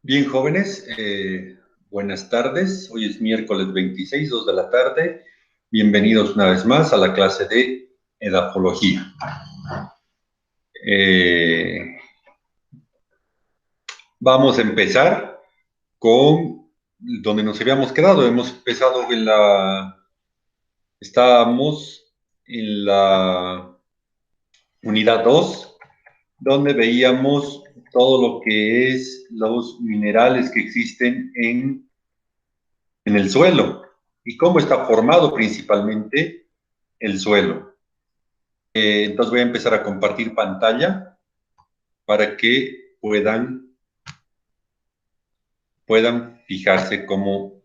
Bien, jóvenes, buenas tardes. Hoy es miércoles 26, 2 de la tarde. Bienvenidos una vez más a la clase de edapología. Eh, Vamos a empezar con donde nos habíamos quedado. Hemos empezado estábamos en la unidad 2, donde veíamos todo lo que es los minerales que existen en el suelo y cómo está formado principalmente el suelo. Entonces voy a empezar a compartir pantalla para que puedan fijarse cómo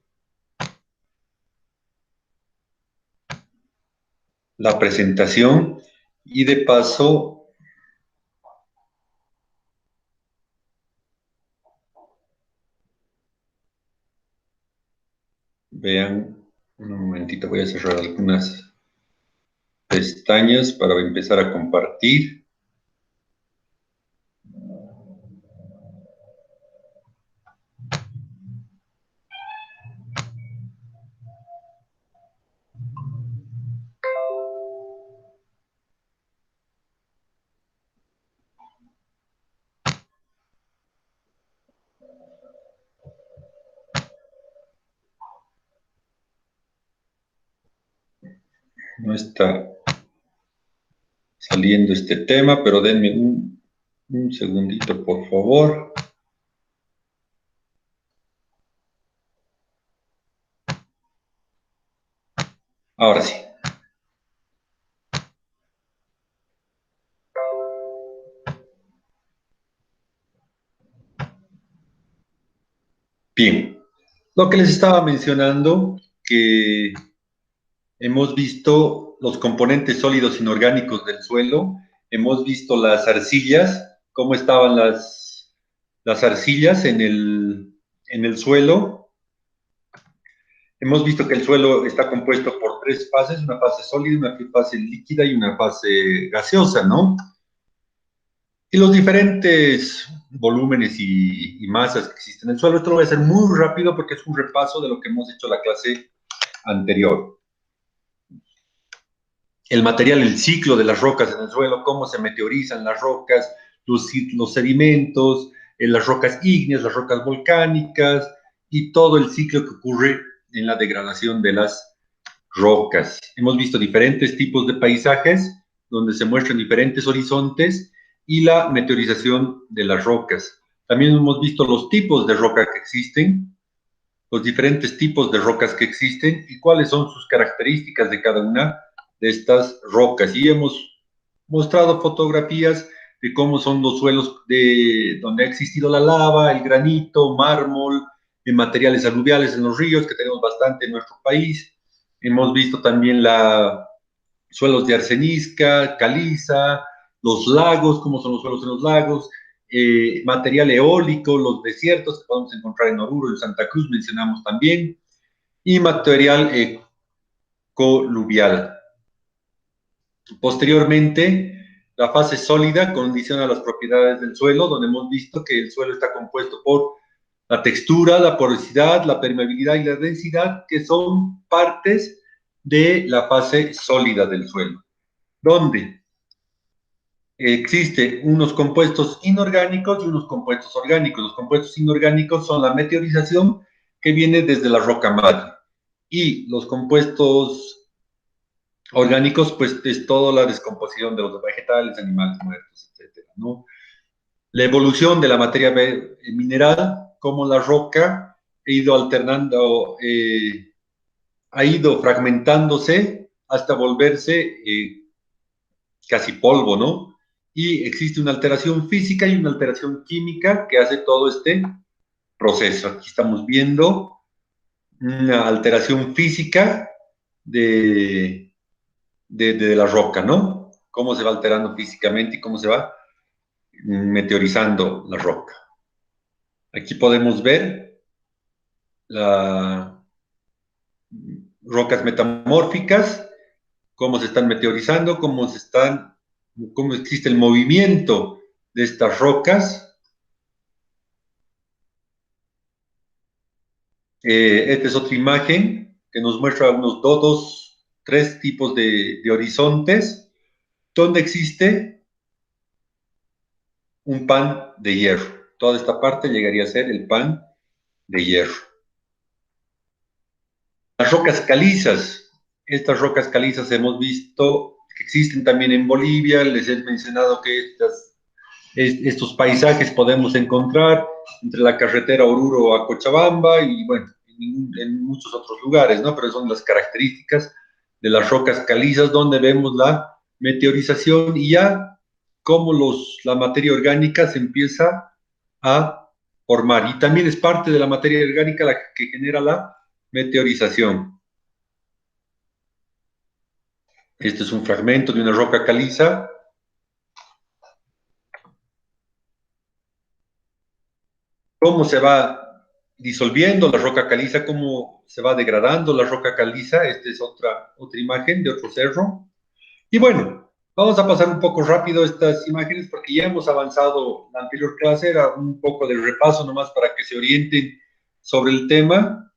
la presentación y de paso vean, un momentito, voy a cerrar algunas pestañas para empezar a compartir. No está saliendo este tema, pero denme un segundito, por favor. Ahora sí. Bien. Lo que les estaba mencionando, que hemos visto los componentes sólidos inorgánicos del suelo, hemos visto las arcillas, cómo estaban las arcillas en el suelo. Hemos visto que el suelo está compuesto por tres fases, una fase sólida, una fase líquida y una fase gaseosa, ¿no? Y los diferentes volúmenes y masas que existen en el suelo. Esto lo voy a hacer muy rápido porque es un repaso de lo que hemos hecho en la clase anterior. El material, el ciclo de las rocas en el suelo, cómo se meteorizan las rocas, los sedimentos, las rocas ígneas, las rocas volcánicas y todo el ciclo que ocurre en la degradación de las rocas. Hemos visto diferentes tipos de paisajes donde se muestran diferentes horizontes y la meteorización de las rocas. También hemos visto los tipos de roca que existen, los diferentes tipos de rocas que existen y cuáles son sus características de cada una de estas rocas. Y hemos mostrado fotografías de cómo son los suelos de donde ha existido la lava, el granito, mármol, en materiales aluviales en los ríos, que tenemos bastante en nuestro país. Hemos visto también suelos de arenisca, caliza, los lagos, cómo son los suelos en los lagos, material eólico, los desiertos que podemos encontrar en Oruro, en Santa Cruz, mencionamos también, y material coluvial. Posteriormente, la fase sólida condiciona las propiedades del suelo, donde hemos visto que el suelo está compuesto por la textura, la porosidad, la permeabilidad y la densidad, que son partes de la fase sólida del suelo, donde existen unos compuestos inorgánicos y unos compuestos orgánicos. Los compuestos inorgánicos son la meteorización que viene desde la roca madre y los compuestos orgánicos, pues es toda la descomposición de los vegetales, animales muertos, etcétera, ¿no? La evolución de la materia mineral, como la roca ha ido alternando, ha ido fragmentándose hasta volverse casi polvo, ¿no? Y existe una alteración física y una alteración química que hace todo este proceso. Aquí estamos viendo una alteración física de, de la roca, ¿no? Cómo se va alterando físicamente y cómo se va meteorizando la roca. Aquí podemos ver las rocas metamórficas, cómo se están meteorizando, cómo existe el movimiento de estas rocas Esta es otra imagen que nos muestra unos dos, tres tipos de horizontes donde existe un pan de hierro. Toda esta parte llegaría a ser el pan de hierro. Las rocas calizas. Estas rocas calizas hemos visto que existen también en Bolivia. Les he mencionado que estos paisajes podemos encontrar entre la carretera Oruro a Cochabamba y, bueno, en muchos otros lugares, ¿no? Pero son las características de las rocas calizas donde vemos la meteorización y ya cómo la materia orgánica se empieza a formar. Y también es parte de la materia orgánica la que genera la meteorización. Este es un fragmento de una roca caliza. Cómo se va disolviendo la roca caliza, cómo se va degradando la roca caliza. Esta es otra imagen de otro cerro. Y bueno, vamos a pasar un poco rápido estas imágenes porque ya hemos avanzado. La anterior clase era un poco de repaso nomás para que se orienten sobre el tema.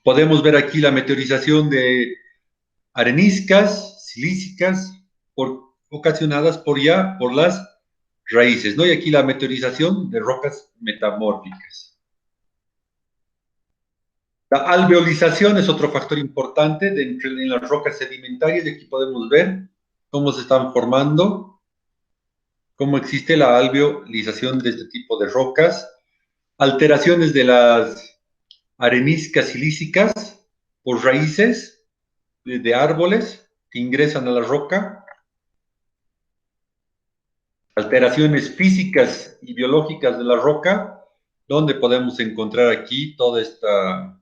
Podemos ver aquí la meteorización de areniscas, silícicas, ocasionadas por las raíces, ¿no? Y aquí la meteorización de rocas metamórficas. La alveolización es otro factor importante en las rocas sedimentarias y aquí podemos ver cómo se están formando, cómo existe la alveolización de este tipo de rocas, alteraciones de las areniscas silícicas por raíces de árboles que ingresan a la roca, alteraciones físicas y biológicas de la roca, donde podemos encontrar aquí toda esta,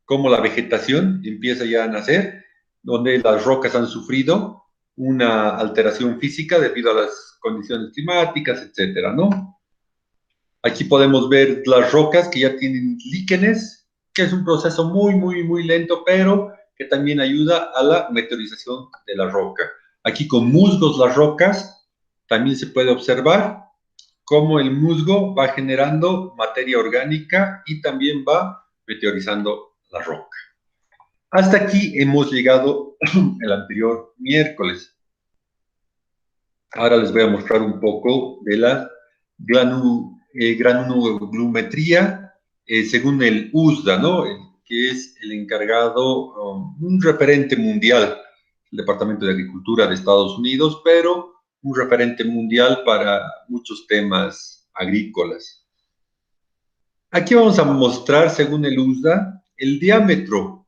cómo la vegetación empieza ya a nacer, donde las rocas han sufrido una alteración física debido a las condiciones climáticas, etcétera, ¿no? Aquí podemos ver las rocas que ya tienen líquenes, que es un proceso muy lento, pero que también ayuda a la meteorización de la roca. Aquí con musgos las rocas también se puede observar cómo el musgo va generando materia orgánica y también va meteorizando la roca. Hasta aquí hemos llegado el anterior miércoles. Ahora les voy a mostrar un poco de la granulometría según el USDA, ¿no? Que es el encargado, un referente mundial, el Departamento de Agricultura de Estados Unidos, pero un referente mundial para muchos temas agrícolas. Aquí vamos a mostrar, según el USDA, el diámetro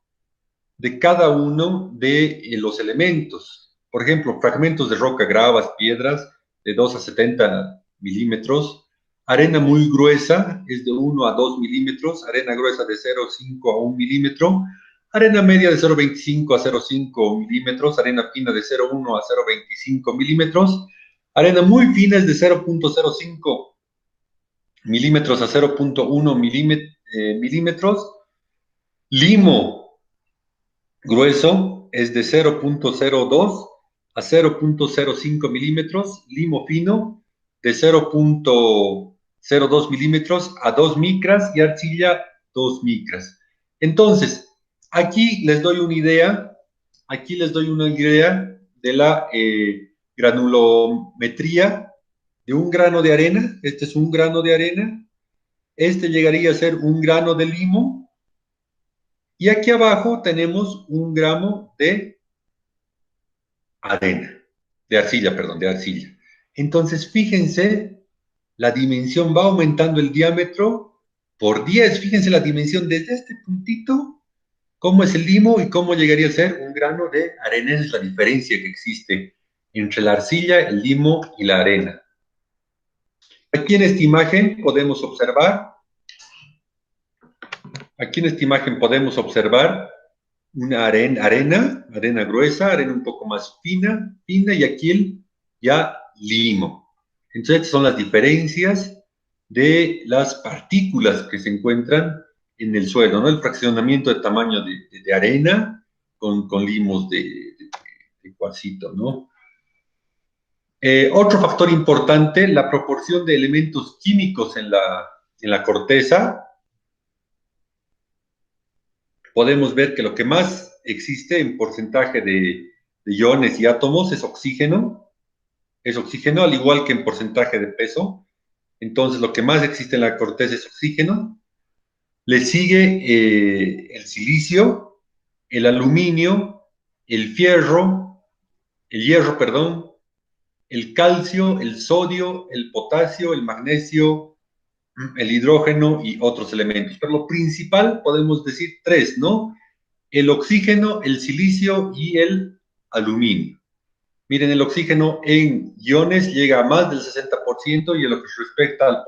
de cada uno de los elementos. Por ejemplo, fragmentos de roca, gravas, piedras de 2 a 70 milímetros, arena muy gruesa es de 1 a 2 milímetros, arena gruesa de 0,5 a 1 milímetro, arena media de 0,25 a 0,5 milímetros, arena fina de 0,1 a 0,25 milímetros, arena muy fina es de 0,05 milímetros a 0,1 milímetros, limo grueso es de 0,02 a 0,05 milímetros, limo fino de 0,02 milímetros a 2 micras y arcilla 2 micras. Entonces, aquí les doy una idea de la granulometría de un grano de arena. Este es un grano de arena. Este llegaría a ser un grano de limo. Y aquí abajo tenemos un gramo de arena, de arcilla, perdón, de arcilla. Entonces, fíjense, la dimensión va aumentando el diámetro por 10. Fíjense la dimensión desde este puntito, cómo es el limo y cómo llegaría a ser un grano de arena. Esa es la diferencia que existe entre la arcilla, el limo y la arena. Aquí en esta imagen podemos observar, una arena gruesa, arena un poco más fina, y aquí ya limo. Entonces, estas son las diferencias de las partículas que se encuentran en el suelo, ¿no? El fraccionamiento de tamaño de arena con limos de cuarcito, ¿no? Otro factor importante, la proporción de elementos químicos en la corteza. podemos ver que lo que más existe en porcentaje de iones y átomos es oxígeno, al igual que en porcentaje de peso. Entonces, lo que más existe en la corteza es oxígeno. Le sigue el silicio, el aluminio, el hierro, perdón, el calcio, el sodio, el potasio, el magnesio, el hidrógeno y otros elementos. Pero lo principal podemos decir tres, ¿no? El oxígeno, el silicio y el aluminio. Miren, el oxígeno en iones llega a más del 60% y en lo que respecta a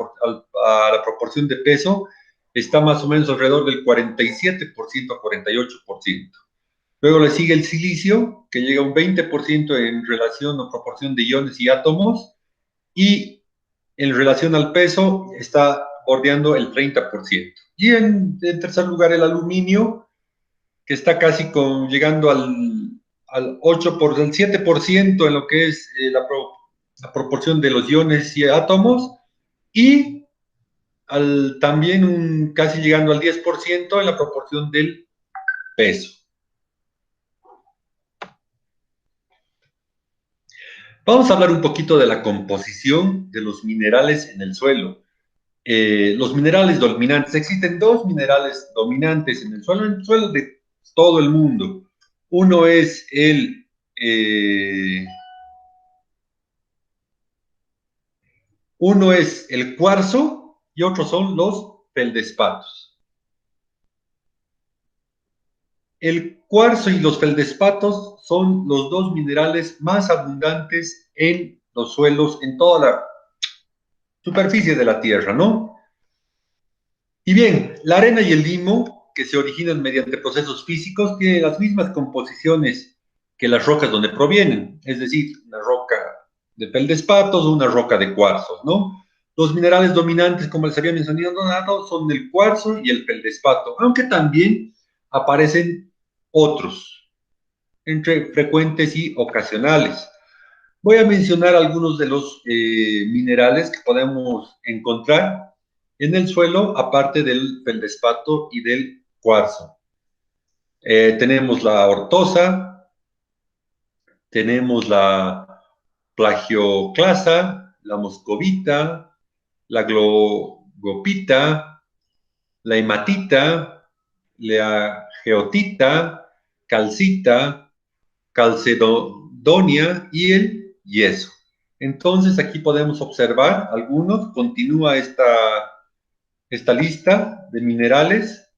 la proporción de peso está más o menos alrededor del 47% a 48%. Luego le sigue el silicio, que llega a un 20% en relación o proporción de iones y átomos, y en relación al peso está bordeando el 30%. Y en tercer lugar el aluminio, que está casi llegando al 7% en lo que es la proporción de los iones y átomos, y también casi llegando al 10% en la proporción del peso. Vamos a hablar un poquito de la composición de los minerales en el suelo. Los minerales dominantes, existen dos minerales dominantes en el suelo de todo el mundo. Uno es el cuarzo y otros son los feldespatos. El cuarzo y los feldespatos son los dos minerales más abundantes en los suelos, en toda la superficie de la Tierra, ¿no? Y bien, la arena y el limo, que se originan mediante procesos físicos, tienen las mismas composiciones que las rocas donde provienen, es decir, una roca de feldespatos o una roca de cuarzos, ¿no? Los minerales dominantes, como les había mencionado, son el cuarzo y el feldespato, aunque también aparecen otros, entre frecuentes y ocasionales. Voy a mencionar algunos de los minerales que podemos encontrar en el suelo, aparte del feldespato y del cuarzo. Tenemos la ortosa, tenemos la plagioclasa, la moscovita, la glogopita, la hematita, la geotita, calcita, calcedonia y el yeso. Entonces aquí podemos observar algunos, continúa esta lista de minerales: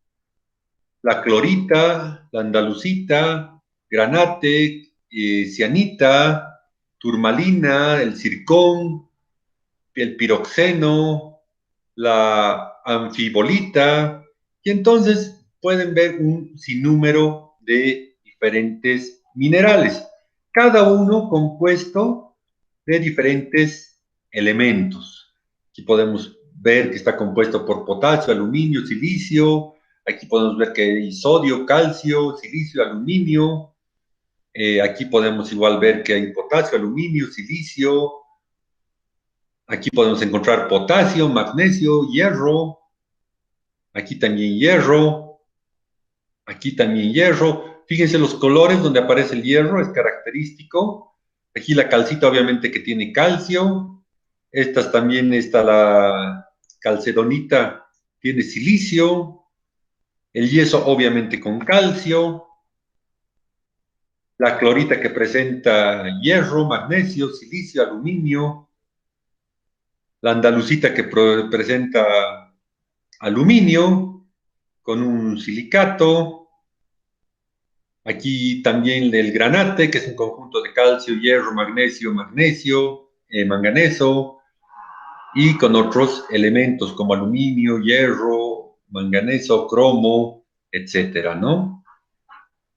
la clorita, la andalucita, granate, cianita, turmalina, el zircón, el piroxeno, la anfibolita, y entonces pueden ver un sinnúmero de diferentes minerales, cada uno compuesto de diferentes elementos. Aquí podemos ver que está compuesto por potasio, aluminio, silicio. Aquí podemos ver que hay sodio, calcio, silicio, aluminio. Aquí podemos igual ver que hay potasio, aluminio, silicio. Aquí podemos encontrar potasio, magnesio, hierro. Aquí también hierro. Aquí también hierro. Fíjense los colores donde aparece el hierro, es característico. Aquí la calcita obviamente que tiene calcio. Estas también está la calcedonita, tiene silicio. El yeso obviamente con calcio. La clorita que presenta hierro, magnesio, silicio, aluminio. La andalucita que presenta aluminio con un silicato. Aquí también el granate, que es un conjunto de calcio, hierro, magnesio, manganeso, y con otros elementos como aluminio, hierro, manganeso, cromo, etcétera, ¿no?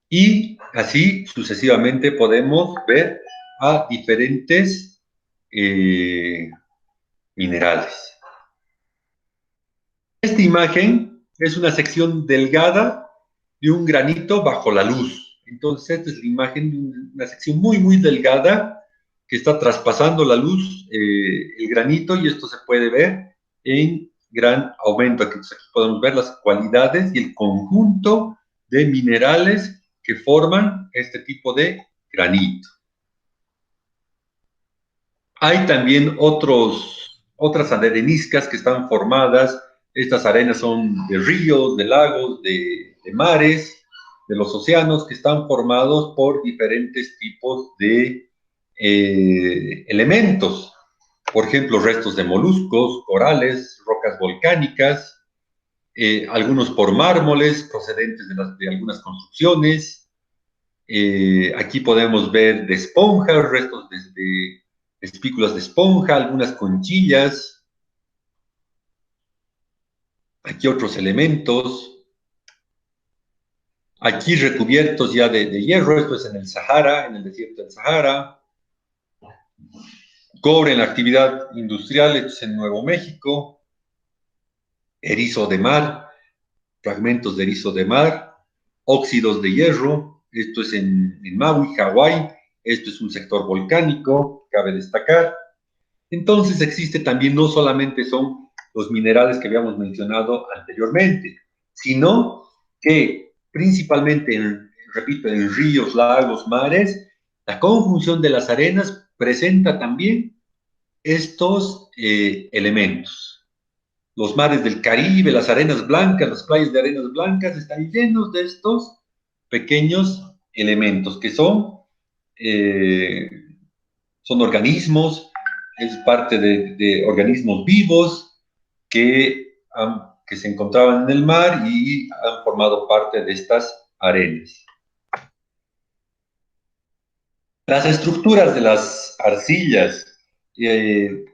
Y así sucesivamente podemos ver a diferentes minerales. Esta imagen es una sección delgada de un granito bajo la luz. Entonces, esta es la imagen de una sección muy, muy delgada que está traspasando la luz, el granito, y esto se puede ver en gran aumento. Aquí podemos ver las cualidades y el conjunto de minerales que forman este tipo de granito. Hay también otras areniscas que están formadas. Estas arenas son de ríos, de lagos, de mares, de los océanos, que están formados por diferentes tipos de elementos. Por ejemplo, restos de moluscos, corales, rocas volcánicas, algunos por mármoles procedentes de algunas construcciones. Aquí podemos ver de esponjas, restos de espículas de esponja, algunas conchillas. Aquí otros elementos. Aquí recubiertos ya de hierro, esto es en el Sahara, en el desierto del Sahara. Cobre en la actividad industrial, esto es en Nuevo México. Erizo de mar, fragmentos de erizo de mar. Óxidos de hierro, esto es en Maui, Hawái. Esto es un sector volcánico, cabe destacar. Entonces existe también, no solamente son los minerales que habíamos mencionado anteriormente, sino que principalmente, repito, en ríos, lagos, mares, la conjunción de las arenas presenta también estos elementos. Los mares del Caribe, las arenas blancas, las playas de arenas blancas están llenos de estos pequeños elementos que eh, son organismos, es parte de organismos vivos que se encontraban en el mar y han formado parte de estas arenas. Las estructuras de las arcillas eh,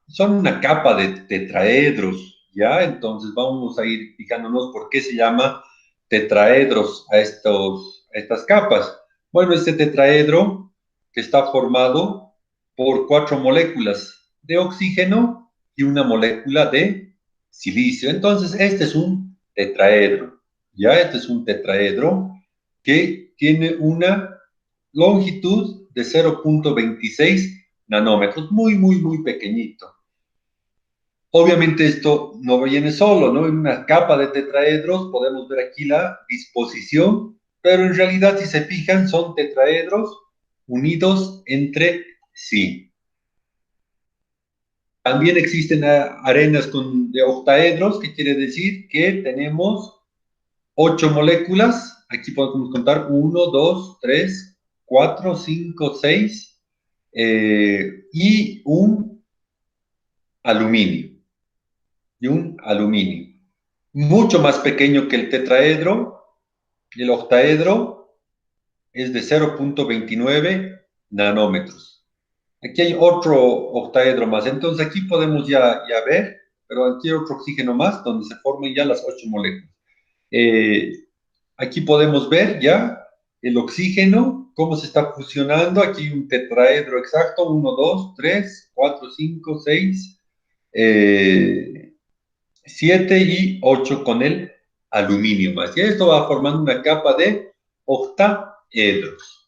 son una capa de tetraedros, ¿ya? Entonces vamos a ir fijándonos por qué se llama tetraedros a estas capas. Bueno, este tetraedro que está formado por 4 moléculas de oxígeno y una molécula de silicio. Entonces, este es un tetraedro, ¿ya? Este es un tetraedro que tiene una longitud de 0.26 nanómetros, muy, muy, muy pequeñito. Obviamente esto no viene solo, ¿no? En una capa de tetraedros podemos ver aquí la disposición, pero en realidad si se fijan son tetraedros unidos entre sí. También existen arenas de octaedros, que quiere decir que tenemos 8 moléculas. Aquí podemos contar 1, 2, 3, 4, 5, 6 y un aluminio. Y un aluminio. Mucho más pequeño que el tetraedro. El octaedro es de 0.29 nanómetros. Aquí hay otro octaedro más. Entonces aquí podemos ya ver, pero aquí hay otro oxígeno más donde se forman ya las 8 moléculas. Eh, Aquí podemos ver ya el oxígeno, cómo se está fusionando. Aquí un tetraedro exacto, 1, 2, 3, 4, 5, 6, 7 y 8 con el aluminio más. Y esto va formando una capa de octaedros.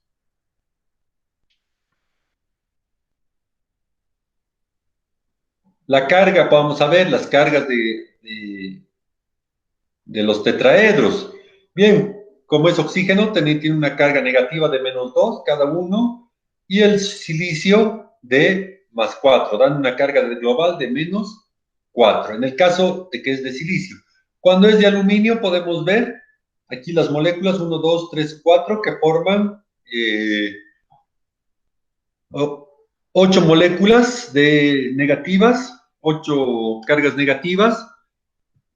La carga, vamos a ver las cargas de los tetraedros. Bien, como es oxígeno, tiene una carga negativa de -2 cada uno y el silicio de +4, dan una carga global de -4, en el caso de que es de silicio. Cuando es de aluminio podemos ver aquí las moléculas 1, 2, 3, 4 que forman 8 moléculas negativas, 8 cargas negativas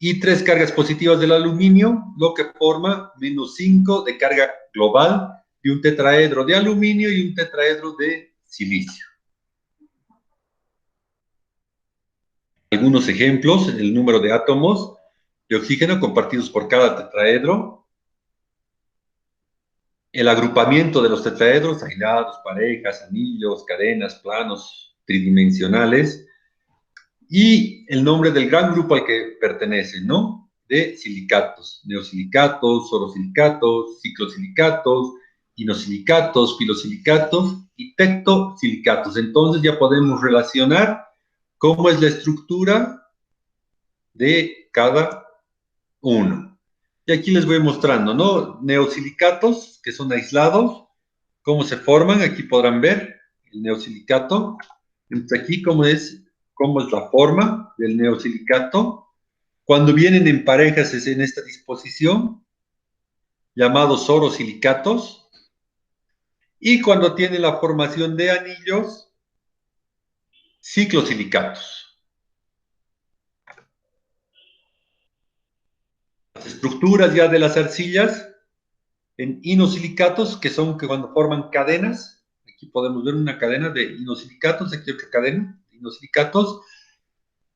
y 3 cargas positivas del aluminio, lo que forma -5 de carga global de un tetraedro de aluminio y un tetraedro de silicio. Algunos ejemplos, el número de átomos de oxígeno compartidos por cada tetraedro, el agrupamiento de los tetraedros, aislados, parejas, anillos, cadenas, planos, tridimensionales, y el nombre del gran grupo al que pertenece, ¿no? De silicatos, neosilicatos, orosilicatos, ciclosilicatos, inosilicatos, filosilicatos y tectosilicatos. Entonces ya podemos relacionar cómo es la estructura de cada uno. Y aquí les voy mostrando, ¿no? Neosilicatos, que son aislados, cómo se forman. Aquí podrán ver el neosilicato. Entonces aquí cómo es la forma del neosilicato. Cuando vienen en parejas es en esta disposición, llamados orosilicatos. Y cuando tienen la formación de anillos, ciclosilicatos. Las estructuras ya de las arcillas en inosilicatos, que son que cuando forman cadenas, aquí podemos ver una cadena de inosilicatos, aquí otra cadena de inosilicatos,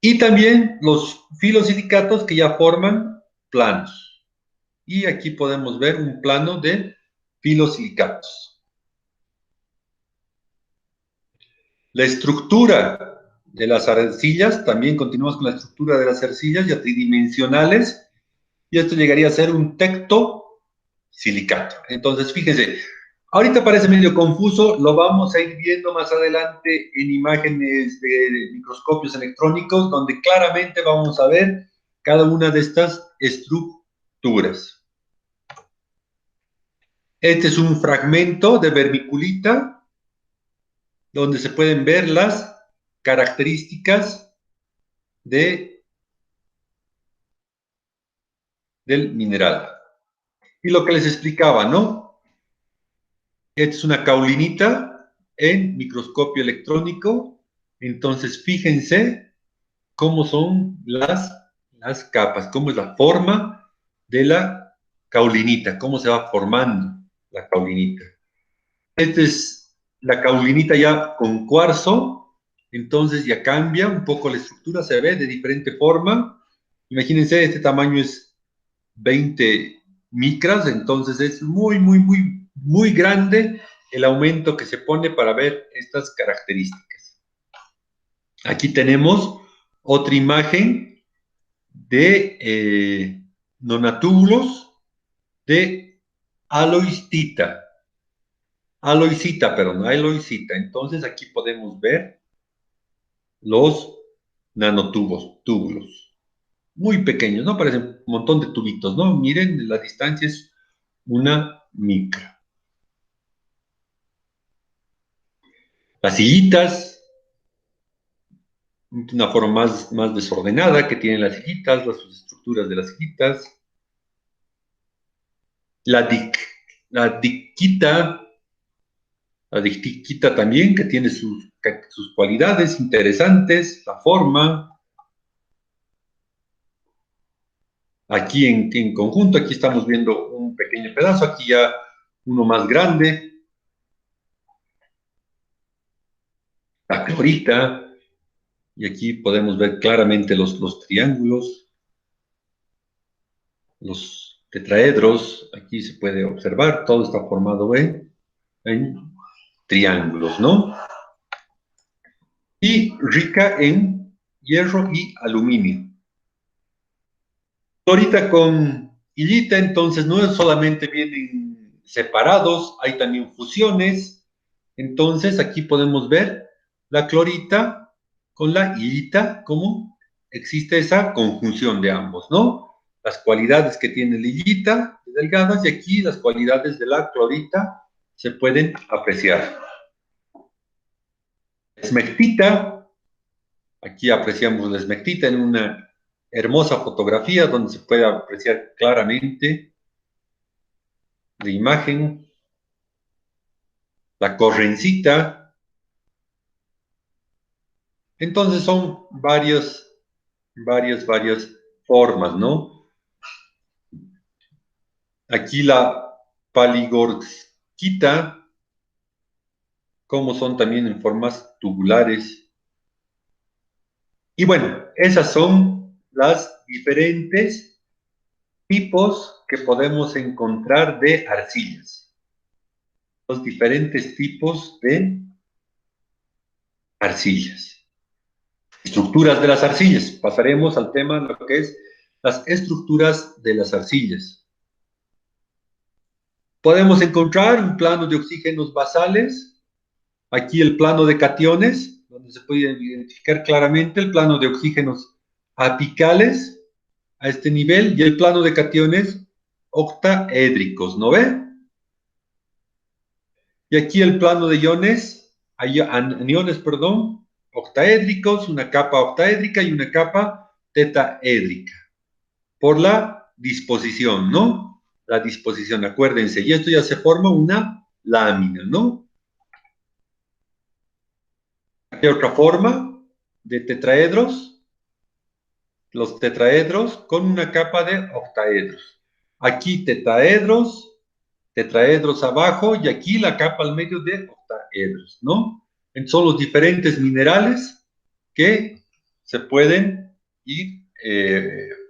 y también los filosilicatos que ya forman planos. Y aquí podemos ver un plano de filosilicatos. La estructura de las arcillas, también continuamos con la estructura de las arcillas ya tridimensionales, y esto llegaría a ser un tectosilicato. Entonces, fíjense, ahorita parece medio confuso, lo vamos a ir viendo más adelante en imágenes de microscopios electrónicos, donde claramente vamos a ver cada una de estas estructuras. Este es un fragmento de vermiculita, donde se pueden ver las características del mineral. Y lo que les explicaba, ¿no? Esta es una caulinita en microscopio electrónico. Entonces, fíjense cómo son las capas, cómo es la forma de la caulinita, cómo se va formando la caulinita. Esta es la caulinita ya con cuarzo, entonces ya cambia un poco la estructura, se ve de diferente forma. Imagínense, este tamaño es 20 micras, entonces es muy, muy, muy, muy grande el aumento que se pone para ver estas características. Aquí tenemos otra imagen de nonatúbulos de aloicita. Aloicita, perdón, aloicita. Entonces aquí podemos ver los túbulos. Muy pequeños, ¿no? Parecen un montón de tubitos, ¿no? Miren, la distancia es una micra. Las hilitas, una forma más desordenada que tienen las hilitas, las estructuras de las hilitas. La, dic, la diquita, la diquita también, que tiene sus cualidades interesantes, la forma. Aquí en conjunto, aquí estamos viendo un pequeño pedazo, aquí ya uno más grande. La clorita, y aquí podemos ver claramente los triángulos, los tetraedros, aquí se puede observar, todo está formado en triángulos, ¿no? Y rica en hierro y aluminio. Clorita con hilita, entonces no es solamente vienen separados, hay también fusiones. Entonces aquí podemos ver la clorita con la hilita, cómo existe esa conjunción de ambos, ¿no? Las cualidades que tiene la hilita delgadas y aquí las cualidades de la clorita se pueden apreciar. Esmectita, aquí apreciamos la esmectita en una hermosa fotografía donde se puede apreciar claramente la imagen, la correncita. Entonces son varias formas, ¿no? Aquí la paligorskita, como son también en formas tubulares. Y bueno, esas son las diferentes tipos que podemos encontrar de arcillas. Los diferentes tipos de arcillas. Estructuras de las arcillas. Pasaremos al tema de lo que es las estructuras de las arcillas. Podemos encontrar un plano de oxígenos basales, aquí el plano de cationes, donde se puede identificar claramente el plano de oxígenos apicales a este nivel y el plano de cationes octaédricos, ¿no ve? Y aquí el plano de iones, aniones, perdón, octaédricos, una capa octaédrica y una capa tetaédrica, por la disposición, ¿no? La disposición, acuérdense, y esto ya se forma una lámina, ¿no? Hay otra forma de tetraedros, los tetraedros con una capa de octaedros. Aquí tetraedros abajo y aquí la capa al medio de octaedros, ¿no? Son los diferentes minerales que se pueden ir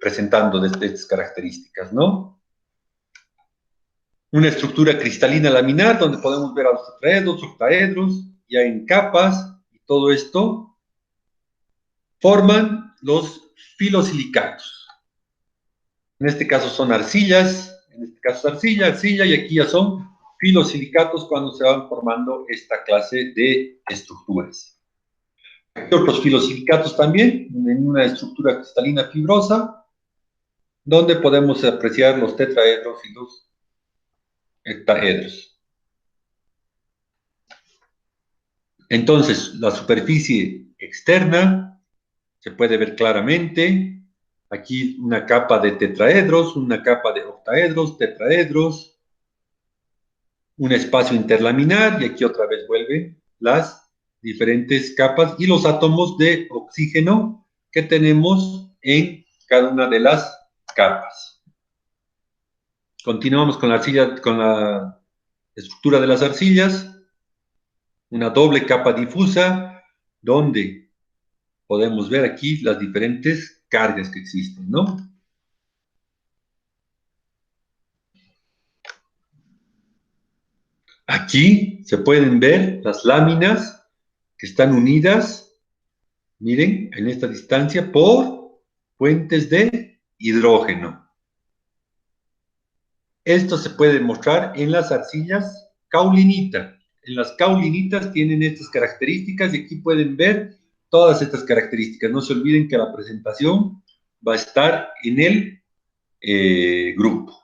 presentando de estas características, ¿no? Una estructura cristalina laminar donde podemos ver a los tetraedros, octaedros, ya en capas, y todo esto forman los filosilicatos. En este caso son arcillas, en este caso es arcilla, arcilla, y aquí ya son filosilicatos cuando se van formando esta clase de estructuras. Hay otros filosilicatos también, en una estructura cristalina fibrosa, donde podemos apreciar los tetraedros y los hectaedros. Entonces, la superficie externa se puede ver claramente. Aquí una capa de tetraedros, una capa de octaedros, tetraedros, un espacio interlaminar, y aquí otra vez vuelven las diferentes capas y los átomos de oxígeno que tenemos en cada una de las capas. Continuamos con la arcilla, con la estructura de las arcillas, una doble capa difusa, donde podemos ver aquí las diferentes cargas que existen, ¿no? Aquí se pueden ver las láminas que están unidas, miren, en esta distancia por puentes de hidrógeno. Esto se puede mostrar en las arcillas caulinita. En las caulinitas tienen estas características y aquí pueden ver todas estas características. No se olviden que la presentación va a estar en el grupo.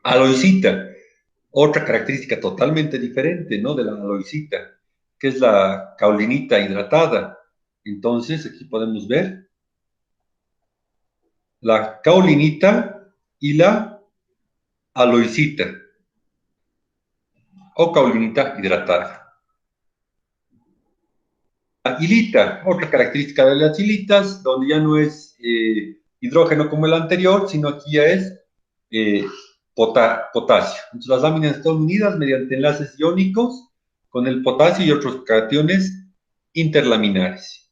Aloicita, otra característica totalmente diferente, ¿no? De la aloicita, que es la caulinita hidratada. Entonces, aquí podemos ver la caulinita y la aloicita, o caulinita hidratada. La hilita, otra característica de las hilitas, donde ya no es hidrógeno como el anterior, sino aquí ya es eh, potasio. Entonces, las láminas están unidas mediante enlaces iónicos con el potasio y otros cationes interlaminares.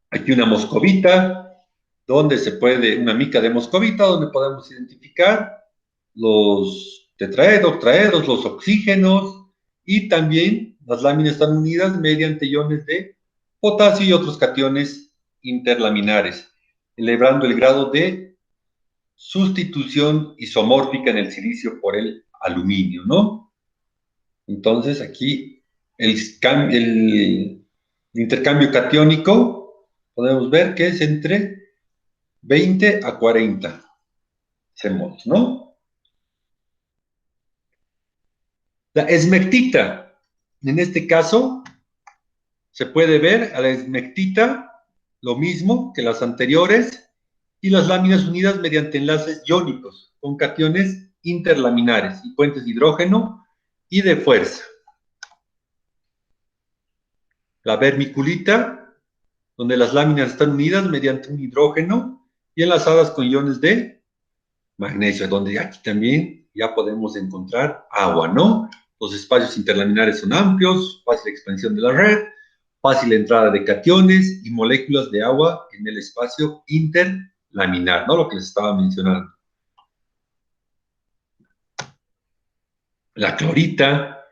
Aquí una moscovita, donde se puede, una mica de moscovita, donde podemos identificar los tetraedros, octaedros, los oxígenos, y también las láminas están unidas mediante iones de potasio y otros cationes interlaminares, elevando el grado de sustitución isomórfica en el silicio por el aluminio, ¿no? Entonces aquí el intercambio catiónico podemos ver que es entre 20 a 40 CMOS, ¿no? La esmectita, en este caso, se puede ver a la esmectita lo mismo que las anteriores, y las láminas unidas mediante enlaces iónicos con cationes interlaminares y puentes de hidrógeno y de fuerza. La vermiculita, donde las láminas están unidas mediante un hidrógeno y enlazadas con iones de magnesio, donde aquí también ya podemos encontrar agua, ¿no? Los espacios interlaminares son amplios, fácil expansión de la red, fácil entrada de cationes y moléculas de agua en el espacio interlaminar, ¿no? Lo que les estaba mencionando. La clorita,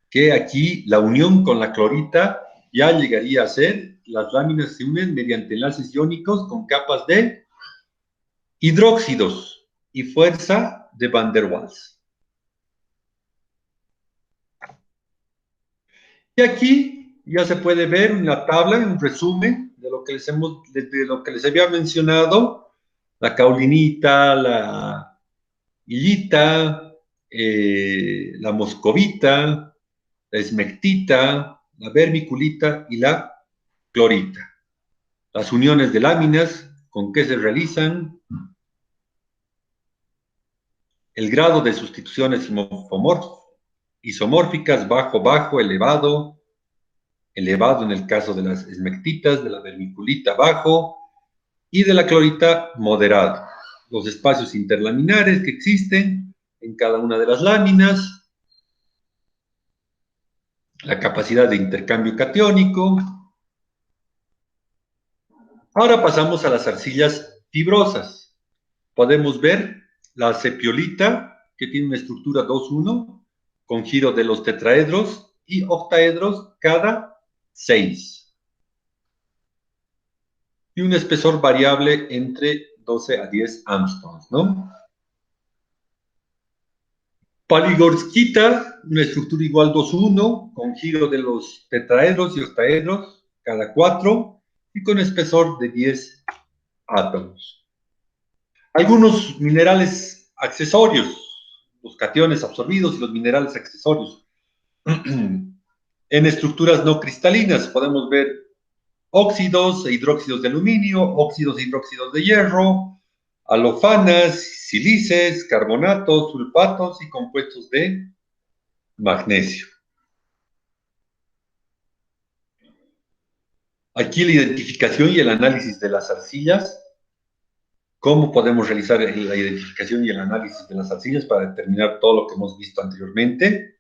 que aquí la unión con la clorita ya llegaría a ser, las láminas se unen mediante enlaces iónicos con capas de hidróxidos y fuerza de Van der Waals. Y aquí ya se puede ver una tabla, un resumen de lo que les había mencionado, la caulinita, la illita, la moscovita, la esmectita, la vermiculita y la clorita. Las uniones de láminas, ¿con qué se realizan? El grado de sustituciones isomórficas, bajo, bajo, elevado, elevado en el caso de las esmectitas, de la vermiculita, bajo, y de la clorita, moderado. Los espacios interlaminares que existen en cada una de las láminas, la capacidad de intercambio catiónico. Ahora pasamos a las arcillas fibrosas. Podemos ver la sepiolita, que tiene una estructura 2-1, con giro de los tetraedros y octaedros cada 6. Y un espesor variable entre 12 a 10 Armstrongs, ¿no? Paligorskita, una estructura igual 2-1, con giro de los tetraedros y octaedros cada 4 y con espesor de 10 átomos. Algunos minerales accesorios, los cationes absorbidos y los minerales accesorios. En estructuras no cristalinas podemos ver óxidos e hidróxidos de aluminio, óxidos e hidróxidos de hierro, alofanas, sílices, carbonatos, sulfatos y compuestos de magnesio. Aquí la identificación y el análisis de las arcillas. ¿Cómo podemos realizar la identificación y el análisis de las arcillas para determinar todo lo que hemos visto anteriormente?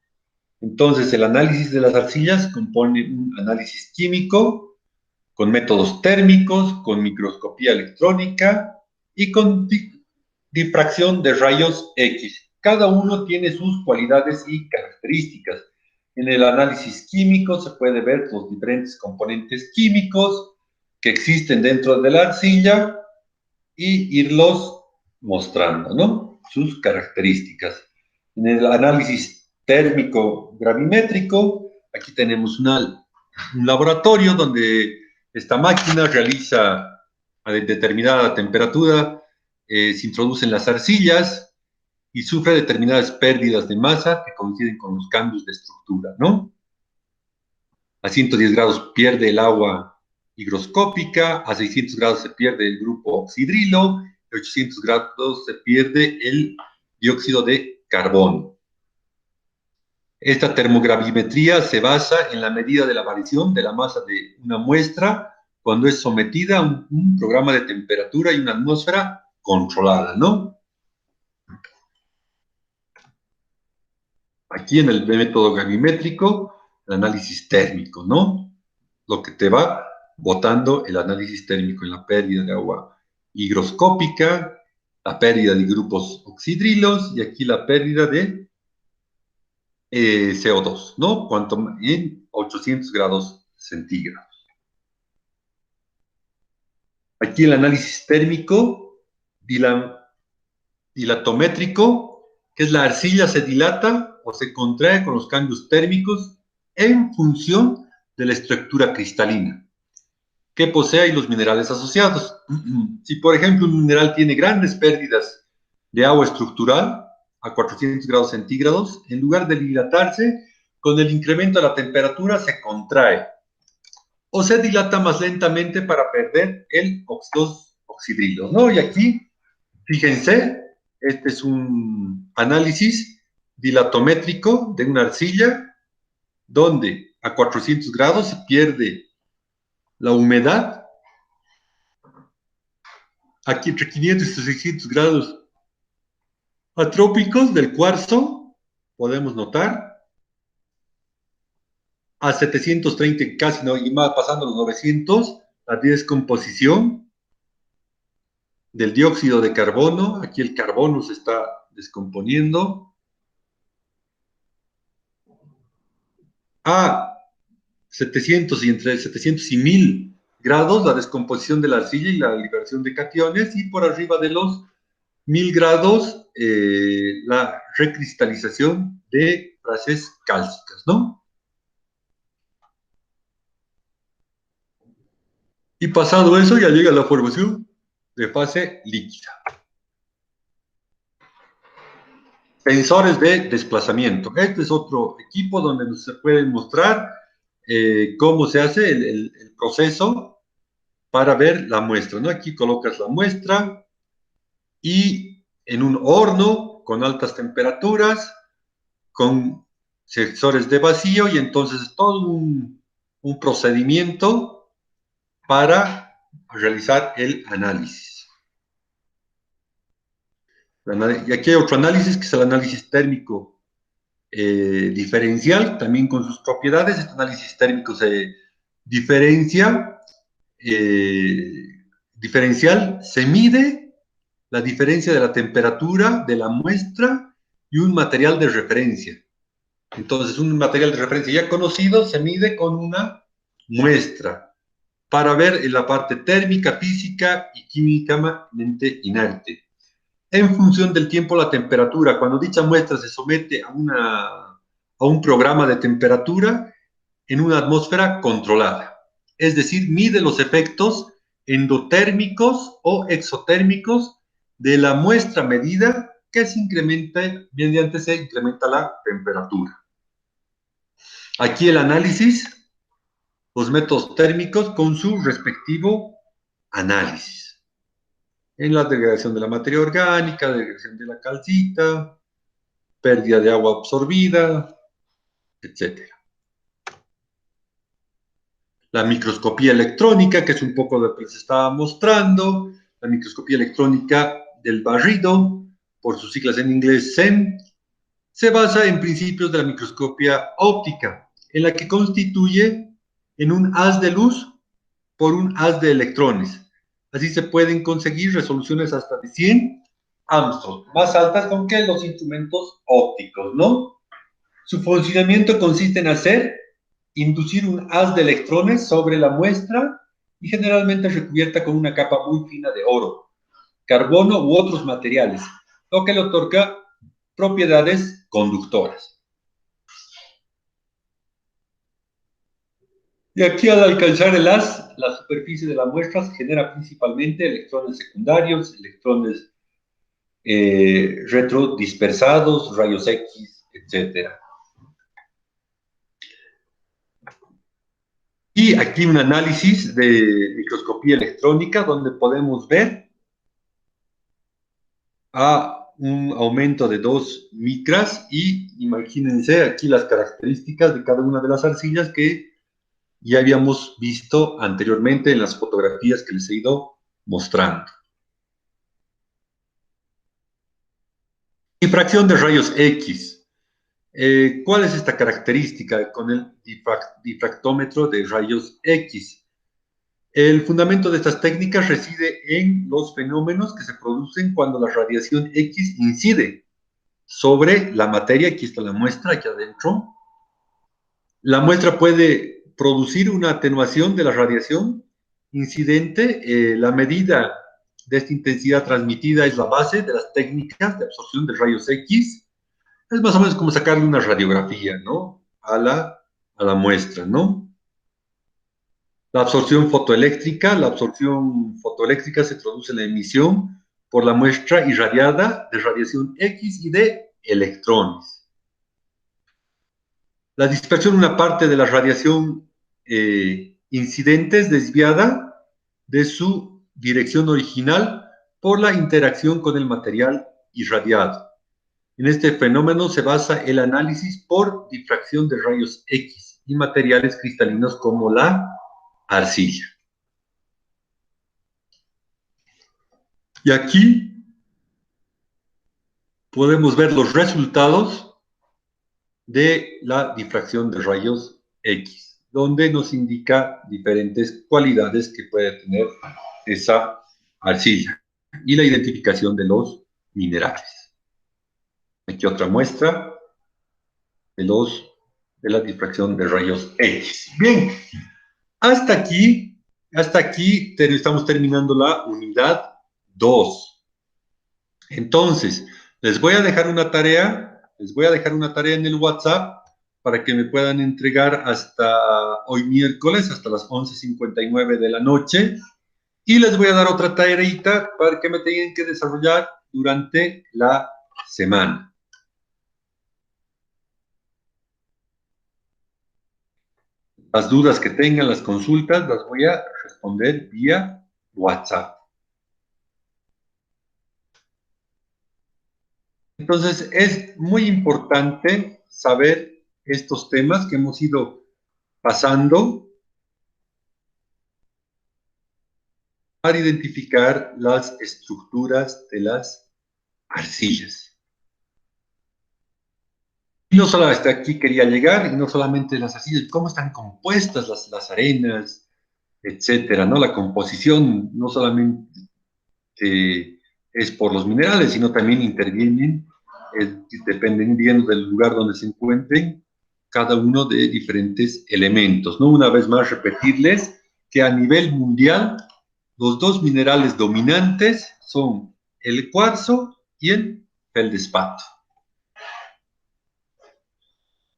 Entonces, el análisis de las arcillas compone un análisis químico con métodos térmicos, con microscopía electrónica y con difracción de rayos X. Cada uno tiene sus cualidades y características. En el análisis químico se puede ver los diferentes componentes químicos que existen dentro de la arcilla y irlos mostrando, ¿no? Sus características. En el análisis térmico gravimétrico, aquí tenemos un laboratorio donde esta máquina realiza a determinada temperatura, se introducen las arcillas y sufre determinadas pérdidas de masa que coinciden con los cambios de estructura, ¿no? A 110 grados pierde el agua higroscópica, a 600 grados se pierde el grupo oxidrilo, a 800 grados se pierde el dióxido de carbono. Esta termogravimetría se basa en la medida de la variación de la masa de una muestra cuando es sometida a un programa de temperatura y una atmósfera controlada, ¿no? Aquí en el método gravimétrico, el análisis térmico, ¿no? Lo que te va botando el análisis térmico en la pérdida de agua higroscópica, la pérdida de grupos oxidrilos y aquí la pérdida de CO2, ¿no? En 800 grados centígrados. Aquí el análisis térmico dilatométrico, que es la arcilla se dilata o se contrae con los cambios térmicos en función de la estructura cristalina que posee y los minerales asociados. Si, por ejemplo, un mineral tiene grandes pérdidas de agua estructural a 400 grados centígrados, en lugar de dilatarse, con el incremento de la temperatura se contrae o se dilata más lentamente para perder los oxidrilos, ¿no? Y aquí, fíjense, este es un análisis dilatométrico de una arcilla donde a 400 grados se pierde la humedad. Aquí entre 500 y 600 grados atrópicos del cuarzo, podemos notar, a 730 casi, ¿no? Y más pasando los 900, la descomposición del dióxido de carbono. Aquí el carbono se está descomponiendo a 700 y entre 700 y 1000 grados, la descomposición de la arcilla y la liberación de cationes, y por arriba de los 1000 grados, la recristalización de frases cálcicas, ¿no? Y pasado eso ya llega la formación de fase líquida. Sensores de desplazamiento. Este es otro equipo donde se puede mostrar cómo se hace el proceso para ver la muestra, ¿no? Aquí colocas la muestra y en un horno con altas temperaturas, con sensores de vacío y entonces todo un procedimiento para realizar el análisis. Y aquí hay otro análisis que es el análisis térmico diferencial, también con sus propiedades. Este análisis térmico se diferencia, diferencial, se mide la diferencia de la temperatura de la muestra y un material de referencia. Entonces, un material de referencia ya conocido se mide con una muestra para ver la parte térmica, física y químicamente inerte. En función del tiempo, la temperatura. Cuando dicha muestra se somete a un programa de temperatura en una atmósfera controlada. Es decir, mide los efectos endotérmicos o exotérmicos de la muestra medida que se incrementa, mediante se incrementa la temperatura. Aquí el análisis, los métodos térmicos con su respectivo análisis. En la degradación de la materia orgánica, degradación de la calcita, pérdida de agua absorbida, etc. La microscopía electrónica, que es un poco lo que les estaba mostrando, la microscopía electrónica del barrido, por sus siglas en inglés SEM, se basa en principios de la microscopía óptica, en la que constituye en un haz de luz por un haz de electrones. Así se pueden conseguir resoluciones hasta de 100 Armstrong, más altas con que los instrumentos ópticos, ¿no? Su funcionamiento consiste en inducir un haz de electrones sobre la muestra y generalmente recubierta con una capa muy fina de oro, carbono u otros materiales, lo que le otorga propiedades conductoras. Y aquí al alcanzar el haz, la superficie de la muestra se genera principalmente electrones secundarios, electrones retrodispersados, rayos X, etc. Y aquí un análisis de microscopía electrónica donde podemos ver a un aumento de 2 micras y imagínense aquí las características de cada una de las arcillas que ya habíamos visto anteriormente en las fotografías que les he ido mostrando. Difracción de rayos X. ¿Cuál es esta característica con el difractómetro de rayos X? El fundamento de estas técnicas reside en los fenómenos que se producen cuando la radiación X incide sobre la materia. Aquí está la muestra, aquí adentro. La muestra puede producir una atenuación de la radiación incidente. La medida de esta intensidad transmitida es la base de las técnicas de absorción de rayos X. Es más o menos como sacarle una radiografía, ¿no? A la muestra, ¿no? La absorción fotoeléctrica se traduce en la emisión por la muestra irradiada de radiación X y de electrones. La dispersión de una parte de la radiación incidente es desviada de su dirección original por la interacción con el material irradiado. En este fenómeno se basa el análisis por difracción de rayos X y materiales cristalinos como la arcilla. Y aquí podemos ver los resultados de la difracción de rayos X, donde nos indica diferentes cualidades que puede tener esa arcilla y la identificación de los minerales. Aquí otra muestra de la difracción de rayos X. Bien, hasta aquí estamos terminando la unidad 2. Entonces, les voy a dejar una tarea en el WhatsApp para que me puedan entregar hasta hoy miércoles, hasta las 11:59 de la noche. Y les voy a dar otra tareita para que me tengan que desarrollar durante la semana. Las dudas que tengan, las consultas, las voy a responder vía WhatsApp. Entonces, es muy importante saber estos temas que hemos ido pasando para identificar las estructuras de las arcillas. Y no solo hasta aquí quería llegar, y no solamente las arcillas, cómo están compuestas las arenas, etcétera, ¿no? La composición no solamente es por los minerales, sino también intervienen, dependiendo del lugar donde se encuentren, cada uno de diferentes elementos, ¿no? Una vez más, repetirles que a nivel mundial, los dos minerales dominantes son el cuarzo y el feldespato.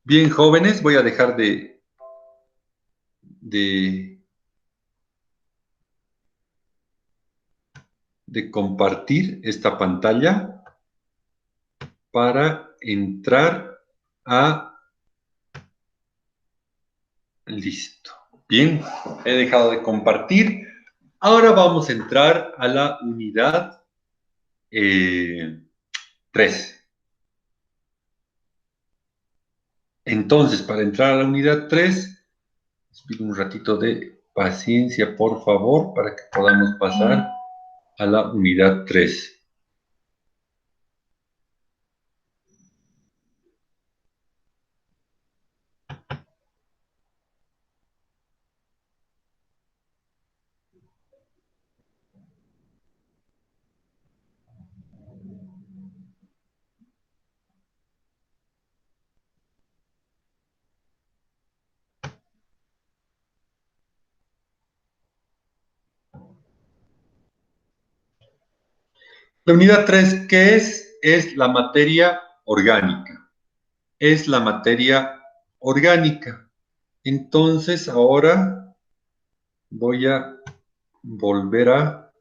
Bien, jóvenes, voy a dejar de, de compartir esta pantalla para entrar a... Listo. Bien, he dejado de compartir. Ahora vamos a entrar a la unidad 3. Entonces, para entrar a la unidad 3, les pido un ratito de paciencia, por favor, para que podamos pasar a la unidad 3. La unidad 3, ¿qué es? Es la materia orgánica. Es la materia orgánica. Entonces, ahora voy a volver a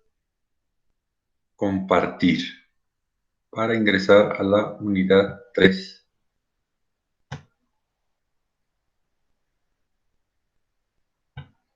compartir para ingresar a la unidad 3.